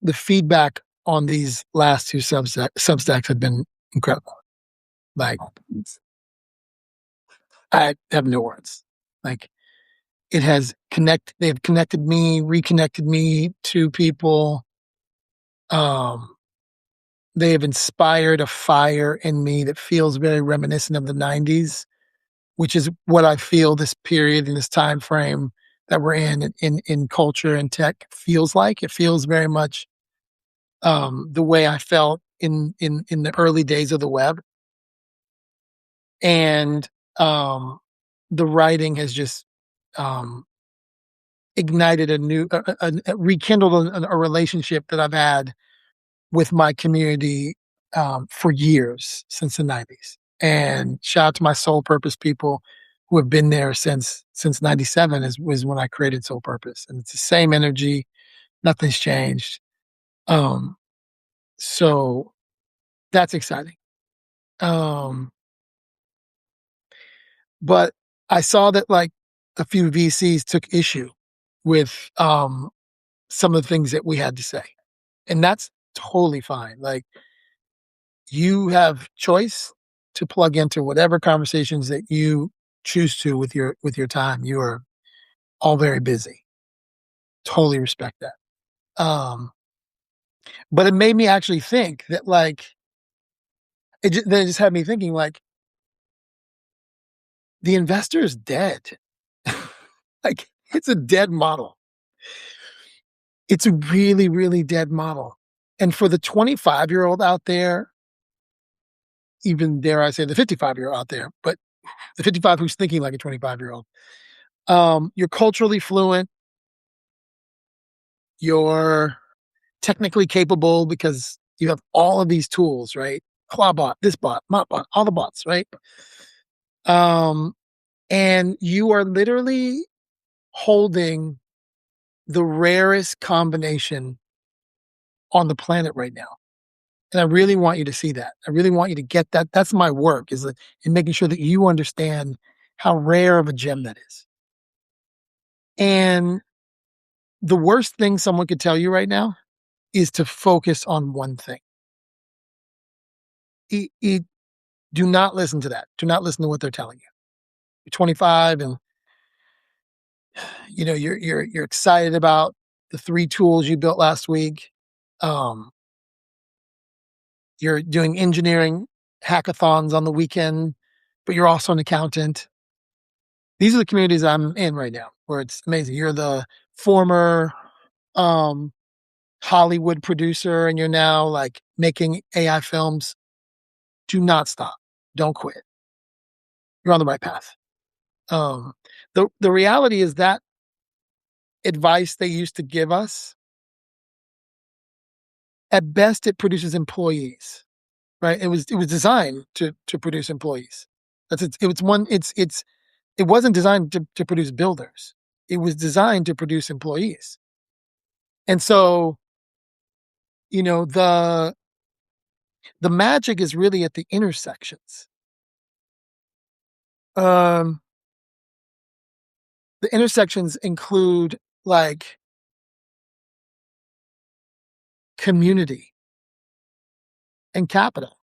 the feedback on these last two Substacks have been incredible. Like, I have no words. Like, they've connected me, reconnected me to people. They have inspired a fire in me that feels very reminiscent of the 90s, which is what I feel this period and this time frame that we're in culture and tech feels like. It feels very much the way I felt in the early days of the web. And the writing has just um, ignited rekindled a relationship that I've had with my community for years, since the 90s. And shout out to my Soul Purpose people who have been there since 97 was when I created Soul Purpose. And it's the same energy, nothing's changed. Um, so that's exciting. Um, but I saw that like a few VCs took issue with some of the things that we had to say. And that's totally fine. Like, you have choice to plug into whatever conversations that you choose to with your time. You are all very busy. Totally respect that. But it made me actually think that like then it just had me thinking like the investor is dead. Like, it's a dead model. It's a really, really dead model. And for the 25-year-old out there, even dare I say the 55-year-old out there, but the 55 who's thinking like a 25-year-old, you're culturally fluent, you're technically capable because you have all of these tools, right? Clawbot, this bot, Mopbot, all the bots, right? And you are literally holding the rarest combination on the planet right now. And I really want you to see that. I really want you to get that. That's my work, is in making sure that you understand how rare of a gem that is. And the worst thing someone could tell you right now is to focus on one thing. Do not listen to that. Do not listen to what they're telling you. You're 25 and you're excited about the 3 tools you built last week. You're doing engineering hackathons on the weekend, but you're also an accountant. These are the communities I'm in right now, where it's amazing. You're the former Hollywood producer, and you're now like making AI films. Do not stop. Don't quit. You're on the right path. The reality is that advice they used to give us, at best, it produces employees, right? It was designed to produce employees. It wasn't designed to produce builders. It was designed to produce employees. And so, the magic is really at the intersections. The intersections include like community and capital.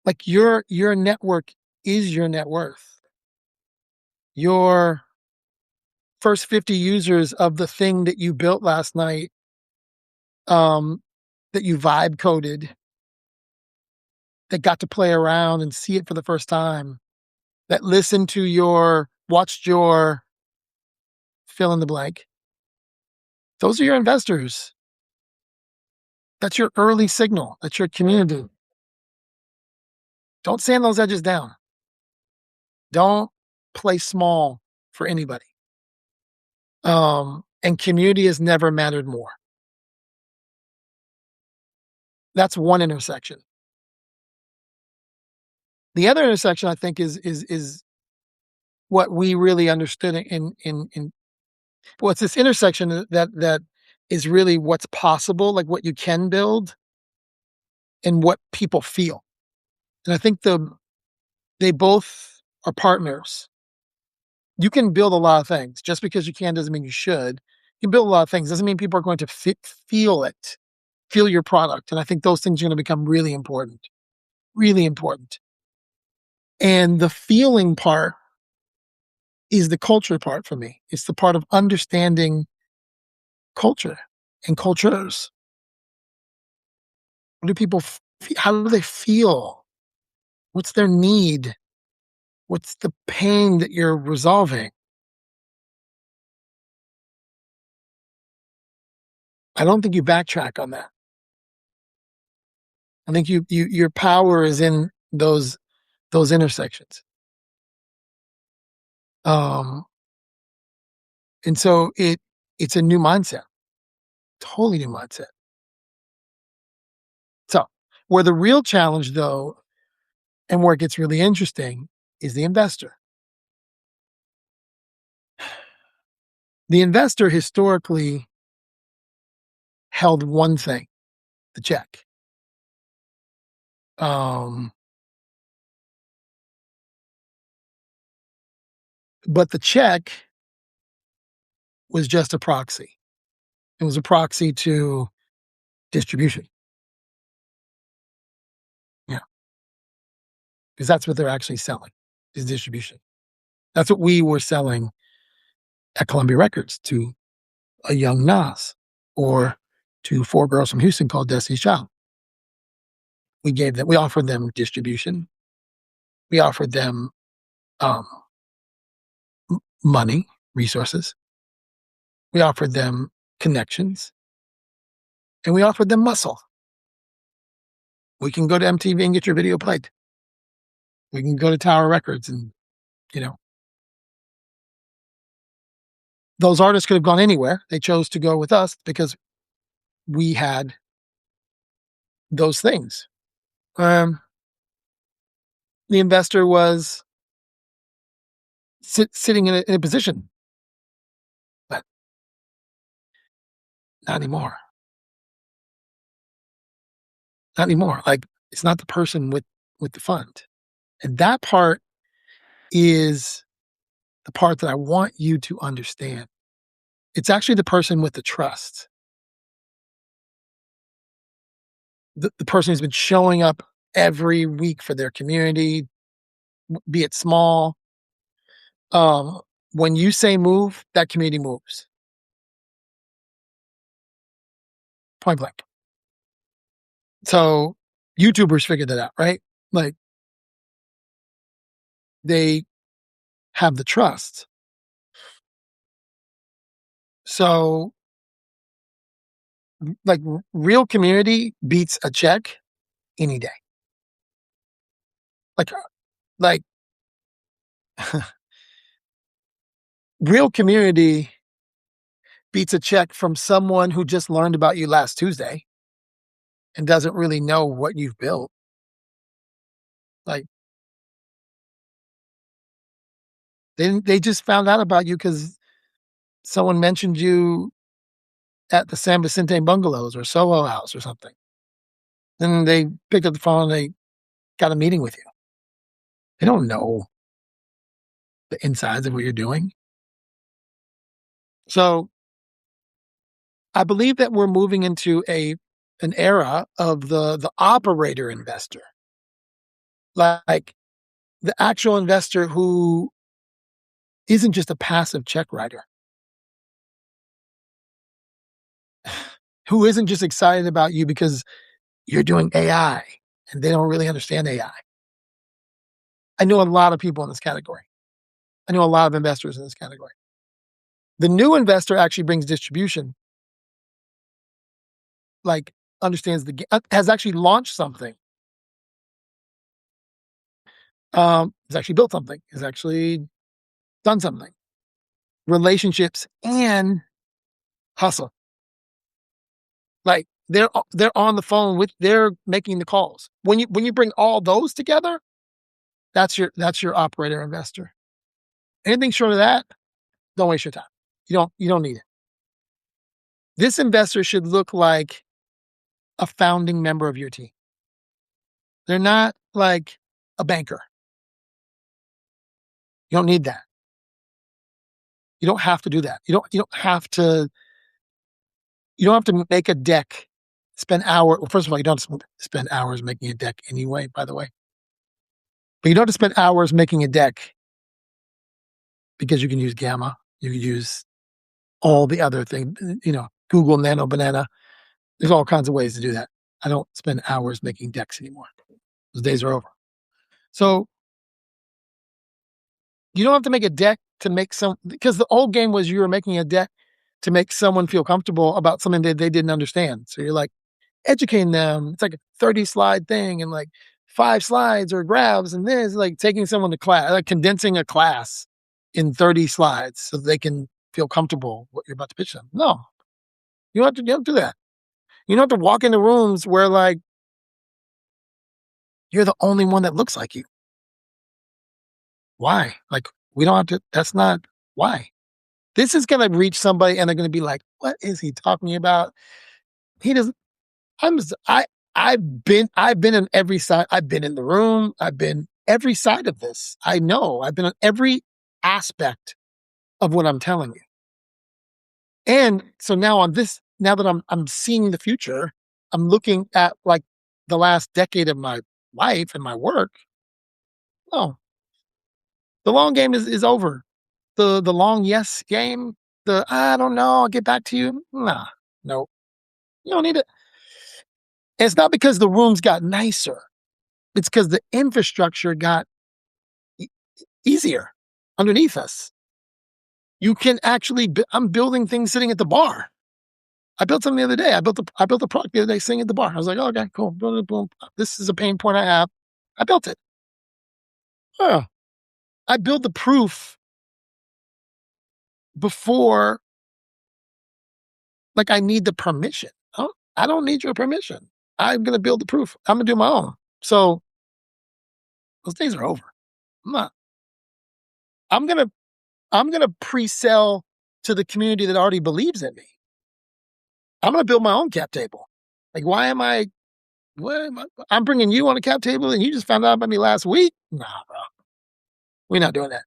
Like, your network is your net worth. Your first 50 users of the thing that you built last night, that you vibe coded, that got to play around and see it for the first time, that watched your fill in the blank. Those are your investors. That's your early signal. That's your community. Don't sand those edges down. Don't play small for anybody. And community has never mattered more. That's one intersection. The other intersection, I think, is what we really understood in what's this intersection that is really what's possible, like what you can build and what people feel. And I think they both are partners. You can build a lot of things. Just because you can doesn't mean you should. You can build a lot of things. Doesn't mean people are going to feel it, feel your product. And I think those things are going to become really important, really important. And the feeling part is the culture part for me. It's the part of understanding culture and cultures. What do people, how do they feel? What's their need? What's the pain that you're resolving? I don't think you backtrack on that. I think your power is in those intersections. Um, and so it's a new mindset, totally new mindset. So where the real challenge though, and where it gets really interesting is the investor. The investor historically held one thing, the check. Um, but the check was just a proxy. It was a proxy to distribution. Yeah, because that's what they're actually selling is distribution. That's what we were selling at Columbia Records to a young Nas or to four girls from Houston called Destiny's Child. We offered them distribution. We offered them um, money, resources. We offered them connections, and we offered them muscle. We can go to MTV and get your video played. We can go to Tower Records and, you know, those artists could have gone anywhere. They chose to go with us because we had those things. Um, the investor was sitting in a position, but not anymore. Not anymore. Like it's not the person with the fund, and that part is the part that I want you to understand. It's actually the person with the trust, the person who's been showing up every week for their community, be it small. Um, when you say move, that community moves. Point blank. So YouTubers figured that out, right? Like they have the trust. So like real community beats a check any day. Like like real community beats a check from someone who just learned about you last Tuesday and doesn't really know what you've built. Like they just found out about you because someone mentioned you at the San Vicente Bungalows or Soho House or something. Then they picked up the phone and they got a meeting with you. They don't know the insides of what you're doing. So I believe that we're moving into an era of the operator investor, like the actual investor who isn't just a passive check writer, who isn't just excited about you because you're doing AI and they don't really understand AI. I know a lot of people in this category. I know a lot of investors in this category. The new investor actually brings distribution, like understands has actually launched something, has actually built something, has actually done something, relationships and hustle. Like they're on the phone they're making the calls. When you bring all those together, that's your operator investor. Anything short of that, don't waste your time. You don't need it. This investor should look like a founding member of your team. They're not like a banker. You don't need that. You don't have to do that. You don't have to make a deck, spend hour well, first of all, you don't have to spend hours making a deck anyway, by the way. But you don't have to spend hours making a deck because you can use Gamma. You can use all the other things, Google Nano Banana. There's all kinds of ways to do that. I don't spend hours making decks anymore. Those days are over. So you don't have to make a deck to make because the old game was you were making a deck to make someone feel comfortable about something that they didn't understand. So you're like educating them. It's like a 30 slide thing and like 5 slides or grabs. And this like taking someone to class, like condensing a class in 30 slides so they can feel comfortable what you're about to pitch them. No, you don't do that. You don't have to walk into rooms where like you're the only one that looks like you. Why? Like, we don't have to, that's not why. This is going to reach somebody and they're going to be like, what is he talking about? He doesn't, I'm, s- I've been in every side. I've been in the room. I've been every side of this. I know I've been on every aspect of what I'm telling you. And so now that I'm seeing the future, I'm looking at like the last decade of my life and my work. Oh, the long game is over. The long yes game, I don't know, I'll get back to you. Nah, no, you don't need it. It's not because the rooms got nicer. It's because the infrastructure got e- easier underneath us. You can actually, I'm building things sitting at the bar. I built something the other day. I built a product the other day sitting at the bar. I was like, oh, okay, cool. Boom, boom. This is a pain point I have. I built it. Oh, I built the proof before, like I need the permission. Oh, I don't need your permission. I'm going to build the proof. I'm going to do my own. So those days are over. I'm not, I'm going to, I'm going to pre-sell to the community that already believes in me. I'm going to build my own cap table. Like, I'm bringing you on a cap table and you just found out about me last week. Nah, bro. We're not doing that.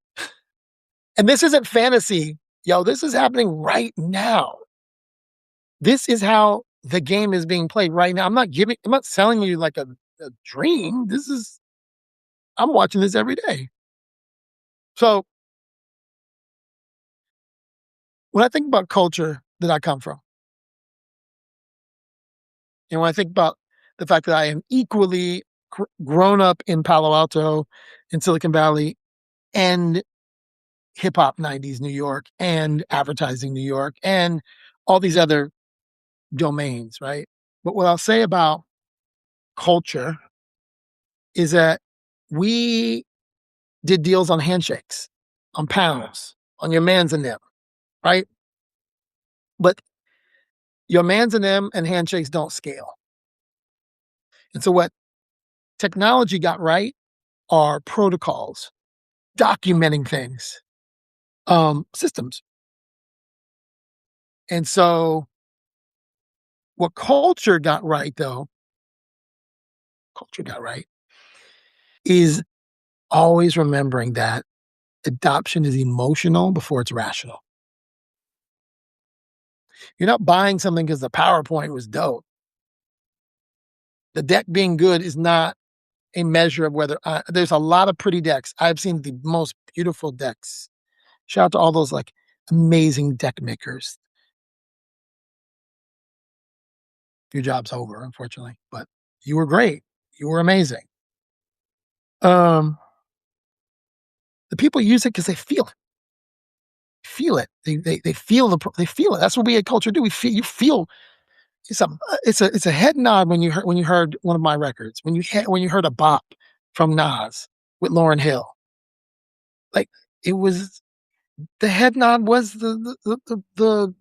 And this isn't fantasy. Yo, this is happening right now. This is how the game is being played right now. I'm not selling you like a dream. I'm watching this every day. So when I think about culture that I come from, and when I think about the fact that I am equally grown up in Palo Alto, in Silicon Valley, and hip hop 90s New York, and advertising New York, and all these other domains, right? But what I'll say about culture is that we did deals on handshakes, on pounds, on your mans and them, right? But your mans and them and handshakes don't scale. And so what technology got right are protocols, documenting things, systems. And so what culture got right is always remembering that adoption is emotional before it's rational. You're not buying something because the PowerPoint was dope. The deck being good is not a measure of whether there's a lot of pretty decks. I've seen the most beautiful decks. Shout out to all those like amazing deck makers. Your job's over, unfortunately, but you were great. You were amazing. Um, the people use it because they feel it. Feel it. They feel they feel it. That's what we at culture do. You feel it's a head nod when you heard one of my records, when you heard a bop from Nas with Lauryn Hill. Like it was the head nod was the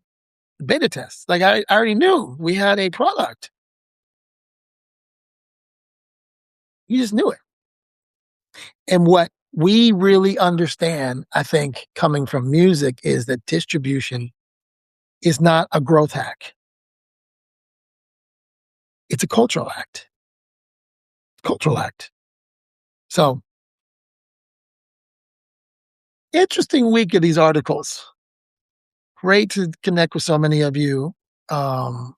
beta test. Like I already knew we had a product. You just knew it. And what we really understand, I think, coming from music is that distribution is not a growth hack. It's a cultural act. Cultural act. So interesting week of these articles. Great to connect with so many of you. Um,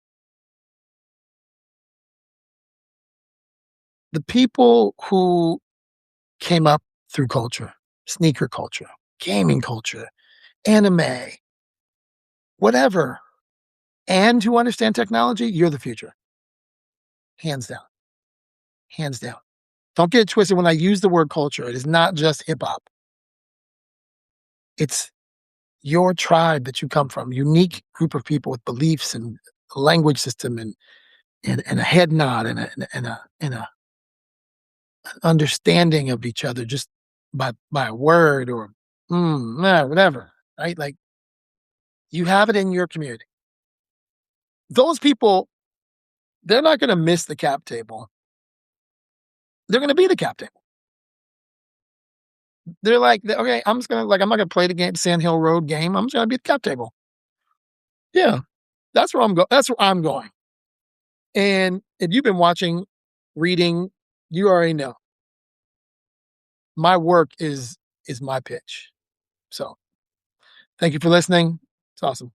the people who came up through culture, sneaker culture, gaming culture, anime, whatever, and who understand technology, you're the future. Hands down. Hands down. Don't get it twisted when I use the word culture. It is not just hip hop. It's your tribe that you come from, unique group of people with beliefs and a language system and a head nod and a understanding of each other just by a word or nah, whatever. Right? Like you have it in your community. Those people, they're not gonna miss the cap table. They're gonna be the cap table. They're like, okay, I'm just gonna like I'm not gonna play the game Sand Hill Road game. I'm just gonna be at the cap table. Yeah. That's where I'm going. And if you've been watching, reading, you already know. My work is my pitch. So, thank you for listening. It's awesome.